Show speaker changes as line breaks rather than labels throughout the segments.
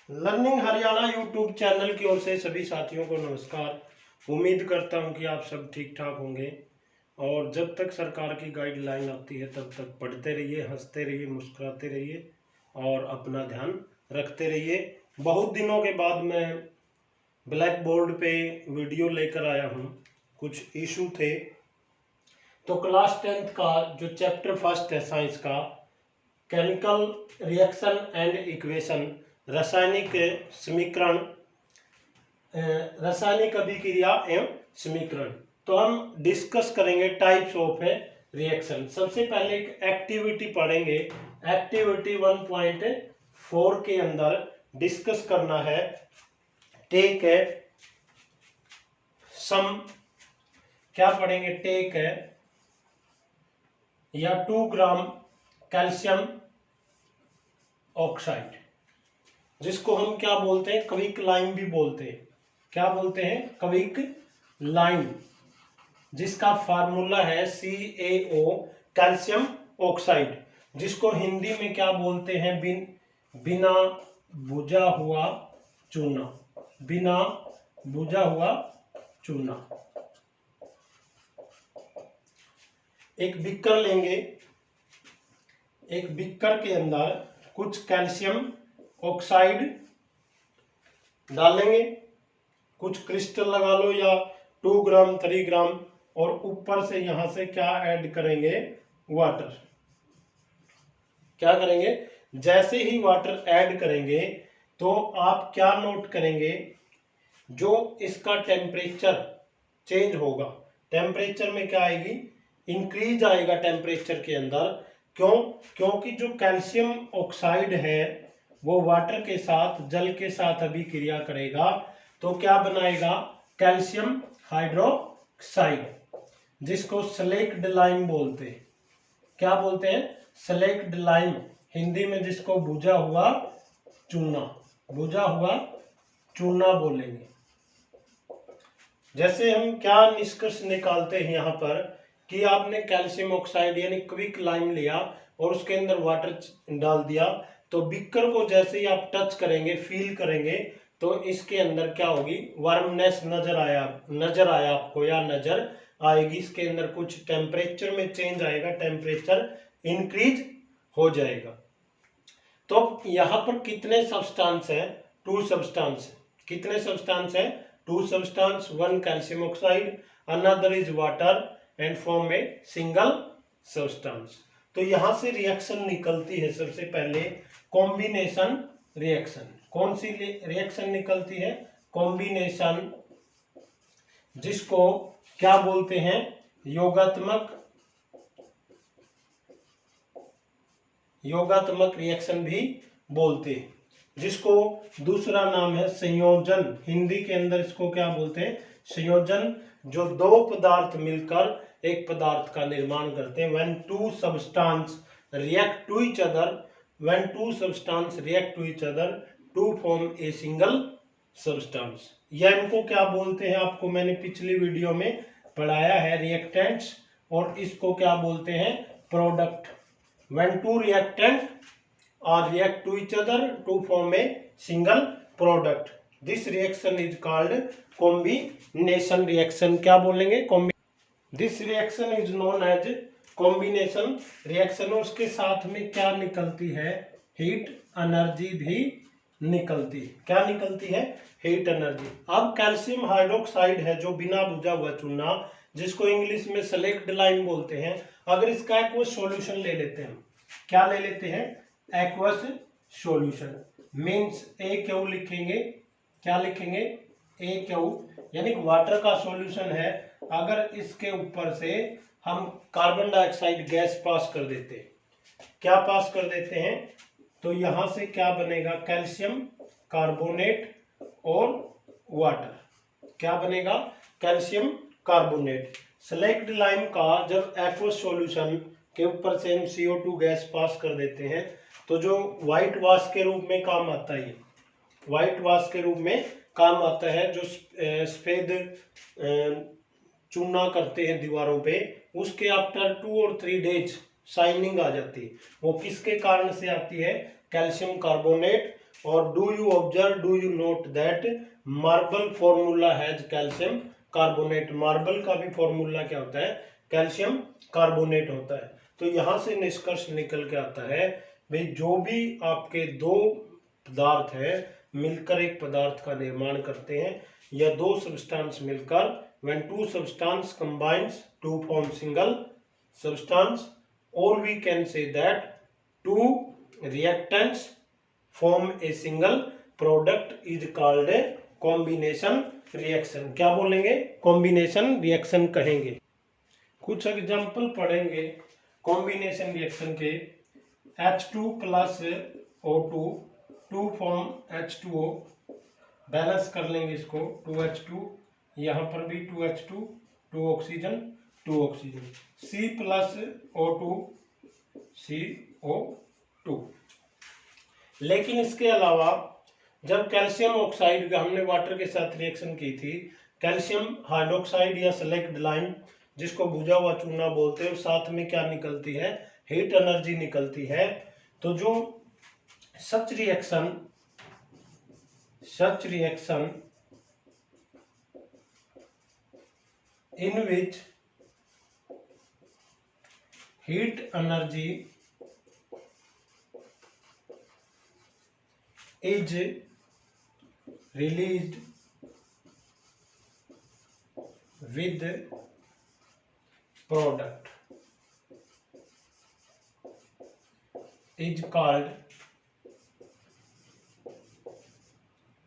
Learning Haryana YouTube channel की ओर से सभी साथियों को नमस्कार। उम्मीद करता हूं कि आप सब ठीक ठाक होंगे और जब तक सरकार की गाइडलाइन आती है तब तक पढ़ते रहिए, हंसते रहिए, मुस्कुराते रहिए और अपना ध्यान रखते रहिए। बहुत दिनों के बाद मैं ब्लैक बोर्ड पे वीडियो लेकर आया हूं। कुछ इशू थे तो क्लास 10th का जो चैप्टर फर्स्ट है साइंस का, केमिकल रिएक्शन एंड इक्वेशन, रासायनिक समीकरण, रासायनिक अभिक्रिया एवं समीकरण, तो हम डिस्कस करेंगे टाइप्स ऑफ रिएक्शन। सबसे पहले एक एक्टिविटी पढ़ेंगे। एक्टिविटी 1.4 के अंदर डिस्कस करना है टेक है सम, क्या पढ़ेंगे, टेक है या 2 ग्राम कैल्शियम ऑक्साइड, जिसको हम क्या बोलते हैं, क्विक लाइम भी बोलते हैं। क्या बोलते हैं? क्विक लाइम, जिसका फार्मूला है CaO, कैल्शियम ऑक्साइड, जिसको हिंदी में क्या बोलते हैं, बिना बुझा हुआ चूना। बिना बुझा हुआ चूना। एक बीकर लेंगे, एक बीकर के अंदर कुछ कैल्शियम ऑक्साइड डालेंगे, कुछ क्रिस्टल लगा लो या 2 ग्राम 3 ग्राम, और ऊपर से यहां से क्या ऐड करेंगे, वाटर। क्या करेंगे? जैसे ही वाटर ऐड करेंगे तो आप क्या नोट करेंगे, जो इसका टेम्परेचर चेंज होगा। टेम्परेचर में क्या आएगी, इंक्रीज आएगा टेम्परेचर के अंदर। क्यों? क्योंकि जो कैल्शियम ऑक्साइड है वो वाटर के साथ, जल के साथ अभिक्रिया करेगा तो क्या बनाएगा, कैल्शियम हाइड्रोक्साइड, जिसको स्लेक्ड लाइम बोलते हैं। क्या बोलते हैं? स्लेक्ड लाइम, हिंदी में जिसको बुझा हुआ चूना, बुझा हुआ चूना बोलेंगे। जैसे हम क्या निष्कर्ष निकालते हैं यहाँ पर कि आपने कैल्शियम ऑक्साइड यानी क्विक लाइम लिया और उसके अंदर वाटर डाल दिया, तो बीकर को जैसे ही आप टच करेंगे, फील करेंगे, तो इसके अंदर क्या होगी, वार्मनेस नजर आया आपको या नजर आएगी। इसके अंदर कुछ टेम्परेचर में चेंज आएगा, टेम्परेचर इंक्रीज हो जाएगा। तो यहाँ पर कितने सब्सटेंस है? 2 सब्सटेंस। कितने सब्सटेंस है? 2 substance, 1 calcium oxide, another is water and form a single substance. तो यहां से रिएक्शन निकलती है सबसे पहले कॉम्बिनेशन रिएक्शन। कौन सी रिएक्शन निकलती है? कॉम्बिनेशन, जिसको क्या बोलते हैं, योगात्मक रिएक्शन भी बोलते हैं, जिसको दूसरा नाम है संयोजन। हिंदी के अंदर इसको क्या बोलते हैं? संयोजन। जो 2 पदार्थ मिलकर एक पदार्थ का निर्माण करते हैं। when two substances react to each other to form a single substance, या इनको क्या बोलते हैं, आपको मैंने पिछली वीडियो में पढ़ाया है, रिएक्टेंट्स, और इसको क्या बोलते हैं, product. when two reactants are react to each other to form a single product, this reaction is called combination reaction। क्या बोलेंगे? This reaction is known as combination reaction. उसके साथ में क्या निकलती है, हीट एनर्जी भी निकलती है। क्या निकलती है? Heat energy. अब कैल्शियम हाइड्रोक्साइड है जो बिना बुझा हुआ चूना, जिसको इंग्लिश में स्लेक्ड लाइम बोलते हैं। अगर इसका एक्वस सॉल्यूशन ले लेते हैं, क्या ले लेते हैं, एक्वस सॉल्यूशन, मीन्स AQ लिखेंगे। क्या लिखेंगे? AQ, यानी वाटर का सॉल्यूशन है। अगर इसके ऊपर से हम कार्बन डाइऑक्साइड गैस पास कर देते हैं, क्या पास कर देते हैं, तो यहां से क्या बनेगा, कैल्शियम कार्बोनेट और वाटर। क्या बनेगा? Calcium carbonate. स्लेक्ड लाइम का जब एक्वस सॉल्यूशन के ऊपर से हम CO2 गैस पास कर देते हैं तो जो व्हाइट वॉश के रूप में काम आता है, व्हाइट वॉश के रूप में काम आता है। जो सफेद चूना करते हैं दीवारों पे, उसके आफ्टर 2 और 3 डेज शाइनिंग आ जाती है। वो किसके कारण से आती है? कैल्शियम कार्बोनेट और do you observe, do you note that marble formula has calcium carbonate. Marble का भी फॉर्मूला क्या होता है, कैल्शियम कार्बोनेट होता है। तो यहां से निष्कर्ष निकल के आता है भाई जो भी आपके दो पदार्थ है मिलकर एक पदार्थ का निर्माण करते हैं, या दो सब्सटेंस मिलकर, when two substance combines to form single substance, और we can say that two reactants form a single product is called a combination reaction. क्या बोलेंगे, कॉम्बिनेशन रिएक्शन कहेंगे। कुछ एग्जाम्पल पढ़ेंगे कॉम्बिनेशन रिएक्शन के। H2 plus O2 to form H2O, balance कर लेंगे इसको, 2H2, यहाँ पर भी 2H2, 2 oxygen 2 oxygen, C plus O2 CO2। लेकिन इसके अलावा जब कैल्शियम ऑक्साइड का हमने वाटर के साथ रिएक्शन की थी, कैल्शियम हाइड्रोक्साइड या सेलेक्ट लाइन जिसको भुजा हुआ चूना बोलते हैं, साथ में क्या निकलती है, हीट एनर्जी निकलती है। तो जो such reaction in which heat energy is released with product is called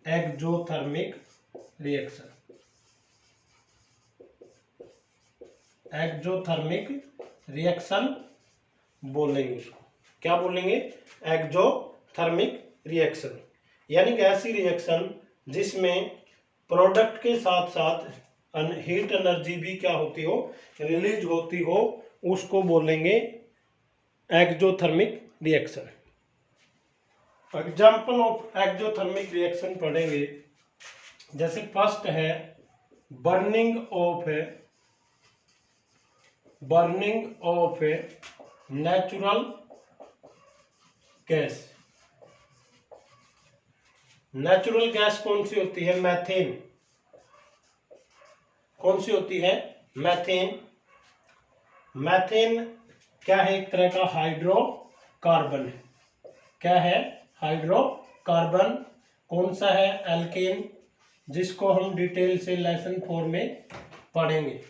exothermic reaction। Exothermic reaction बोलेंगे इसको, क्या बोलेंगे, एक्जोथर्मिक रिएक्शन। यानी कि ऐसी रिएक्शन जिसमें प्रोडक्ट के साथ साथ हीट एनर्जी भी क्या होती हो, रिलीज होती हो, उसको बोलेंगे exothermic reaction. Example of exothermic reaction पढ़ेंगे। जैसे फर्स्ट है burning of natural gas. Natural gas कौन सी होती है, मैथेन। कौन सी होती है, मैथेन। मैथेन क्या है, एक तरह का हाइड्रोकार्बन है। क्या है, हाइड्रोकार्बन। कौन सा है, एल्केन, जिसको हम डिटेल से लेसन 4 में पढ़ेंगे।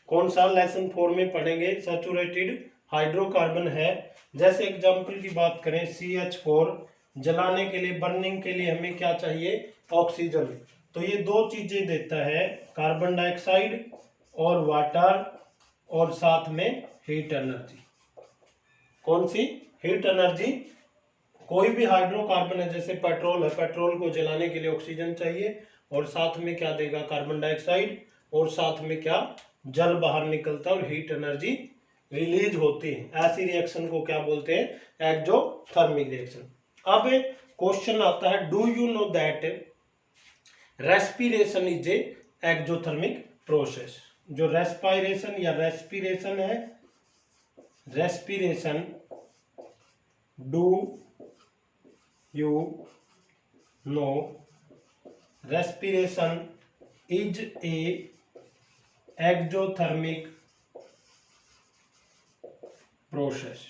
कौन सा, लेसन 4 में पढ़ेंगे। सैचुरेटेड हाइड्रोकार्बन है। जैसे एग्जांपल की बात करें, CH4 जलाने के लिए, बर्निंग के लिए हमें क्या चाहिए, ऑक्सीजन। तो ये दो चीजें देता है, कार्बन डाइऑक्साइड और वाटर, और साथ में हीट एनर्जी। कौन सी, हीट एनर्जी। कोई भी हाइड्रोकार्बन है, जैसे पेट्रोल है, पेट्रोल को जलाने के लिए ऑक्सीजन चाहिए, और साथ में क्या देगा, कार्बन डाइऑक्साइड, और साथ में क्या, जल बाहर निकलता है और हीट एनर्जी रिलीज होती है। ऐसी रिएक्शन को क्या बोलते हैं, एक्जोथर्मिक रिएक्शन। अब क्वेश्चन आता है, do you know that respiration is A exothermic process. जो रेस्पिरेशन या रेस्पिरेशन है, respiration, do you no respiration is A exothermic process.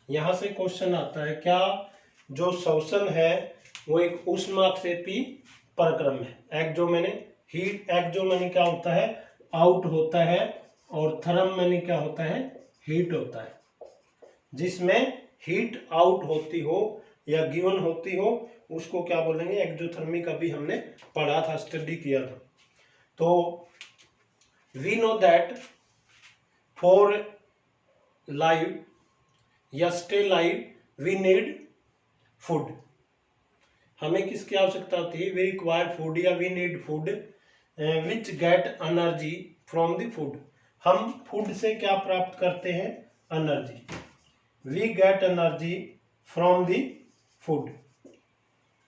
यहां से क्वेश्चन आता है, क्या जो श्वसन है वो एक ऊष्माक्षेपी प्रक्रम है। एक्जो मैंने हीट, एक्जो मैंने क्या होता है, आउट होता है, और थर्म मैंने क्या होता है, हीट होता है। जिसमें हीट आउट होती हो या गिवन होती हो उसको क्या बोलेंगे, एक्जोथर्मिक। अभी हमने पढ़ा था, स्टडी किया था। तो we know that for live या stay live we need food. हमें किसकी आवश्यकता होती है, वी रिक्वायर फूड या we need food which get energy from the food. हम फूड से क्या प्राप्त करते हैं, energy. We get energy from the food.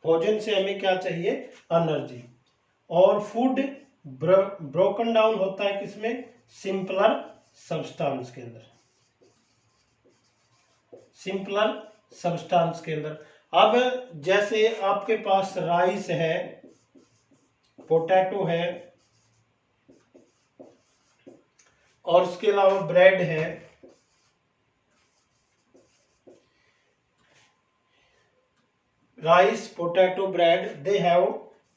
भोजन से हमें क्या चाहिए, एनर्जी। और फूड ब्रोकन डाउन होता है किसमें, सिंपलर सब्सटेंस के अंदर। सिंपलर सब्सटेंस के अंदर। अब जैसे आपके पास राइस है, पोटैटो है और उसके अलावा ब्रेड है, rice, potato, bread, they have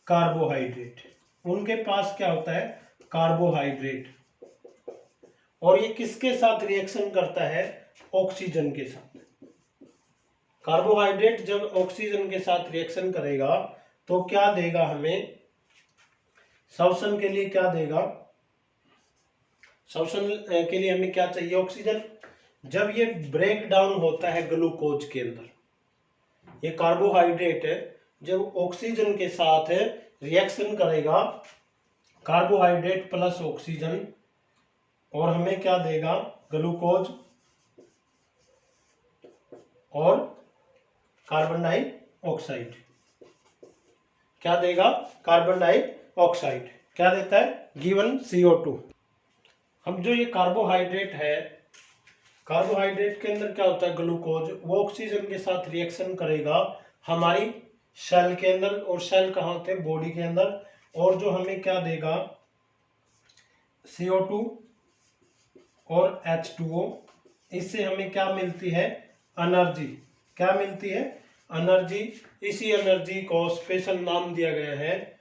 carbohydrate. उनके पास क्या होता है? कार्बोहाइड्रेट। और ये किसके साथ रिएक्शन करता है? ऑक्सीजन के साथ। कार्बोहाइड्रेट जब ऑक्सीजन के साथ रिएक्शन करेगा तो क्या देगा हमें? श्वसन के लिए क्या देगा? श्वसन के लिए हमें क्या चाहिए? ऑक्सीजन। जब ये ब्रेक डाउन होता है ग्लूकोज के अंदर, ये कार्बोहाइड्रेट जब ऑक्सीजन के साथ रिएक्शन करेगा, कार्बोहाइड्रेट प्लस ऑक्सीजन, और हमें क्या देगा? ग्लूकोज और कार्बन डाइऑक्साइड। क्या देगा? Carbon dioxide. क्या देता है? Given CO2। अब जो ये कार्बोहाइड्रेट है, कार्बोहाइड्रेट के अंदर क्या होता है? ग्लूकोज। वो ऑक्सीजन के साथ रिएक्शन करेगा हमारी सेल के अंदर, और सेल कहाँ होते हैं? बॉडी के अंदर। और जो हमें क्या देगा? CO2 और H2O। इससे हमें क्या मिलती है? एनर्जी। क्या मिलती है? एनर्जी। इसी एनर्जी को स्पेशल नाम दिया गया है।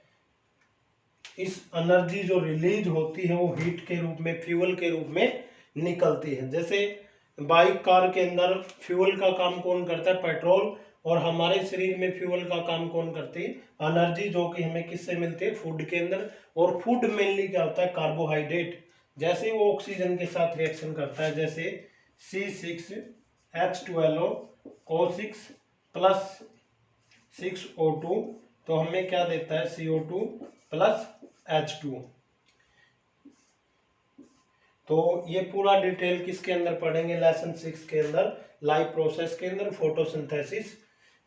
इस एनर्जी जो रिलीज होती है वो हीट के रूप में, फ्यूल के रूप में निकलती है। जैसे बाइक, कार के अंदर फ्यूल का काम कौन करता है? पेट्रोल। और हमारे शरीर में फ्यूल का काम कौन करती है? एनर्जी, जो कि हमें किससे मिलती है? फूड के अंदर। और फूड मेनली क्या होता है? कार्बोहाइड्रेट। जैसे वो ऑक्सीजन के साथ रिएक्शन करता है, जैसे C6H12O O6 प्लस 6O2, तो हमें क्या देता है? CO2 plus H2O। तो ये पूरा डिटेल किसके अंदर पढ़ेंगे? लेसन 6 के अंदर, लाइव प्रोसेस के अंदर, फोटोसिंथेसिस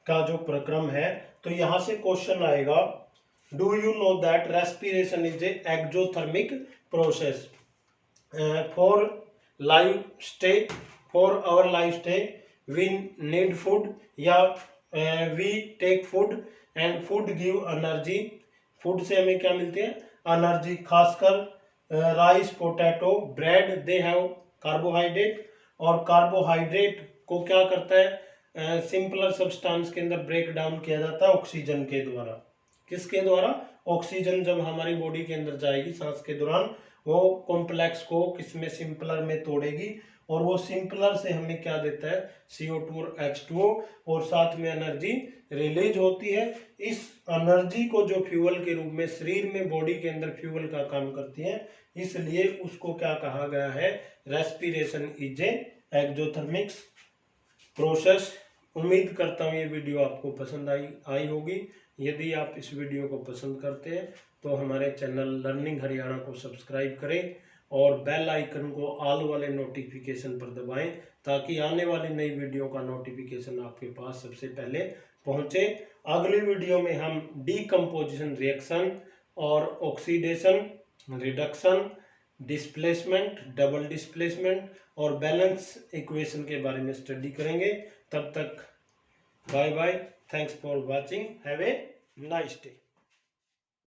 का जो प्रक्रम है। तो यहां से क्वेश्चन आएगा, do you know that respiration is a exothermic process for live stay, for our life stay we need food, या we take food and food give energy. Food से हमें क्या मिलती है? एनर्जी। खासकर rice, potato, bread, they have carbohydrate. और carbohydrate को क्या करता है? सिंपलर सब्सटेंस के अंदर ब्रेक डाउन किया जाता है ऑक्सीजन के द्वारा। किसके द्वारा? ऑक्सीजन जब हमारी बॉडी के अंदर जाएगी सांस के दौरान, वो कॉम्प्लेक्स को किसमें? सिंपलर में तोड़ेगी, और वो सिंपलर से हमें क्या देता है? CO2 और H2O, और साथ में एनर्जी रिलीज होती है। इस एनर्जी को जो फ्यूल के रूप में शरीर में, बॉडी के अंदर फ्यूल का काम करती है, इसलिए उसको क्या कहा गया है? Respiration is a exothermic process. उम्मीद करता हूँ ये वीडियो आपको पसंद आई होगी। यदि आप इस वीडियो को पसंद करते हैं तो हमारे चैनल लर्निंग हरियाणा को सब्सक्राइब करें और बेल आइकन को ऑल वाले नोटिफिकेशन पर दबाएं, ताकि आने वाली नई वीडियो का नोटिफिकेशन आपके पास सबसे पहले पहुंचे। अगली वीडियो में हम डीकम्पोजिशन रिएक्शन और oxidation, reduction, displacement, double displacement और बैलेंस इक्वेशन के बारे में स्टडी करेंगे। तब तक bye bye, thanks for watching, have a nice day.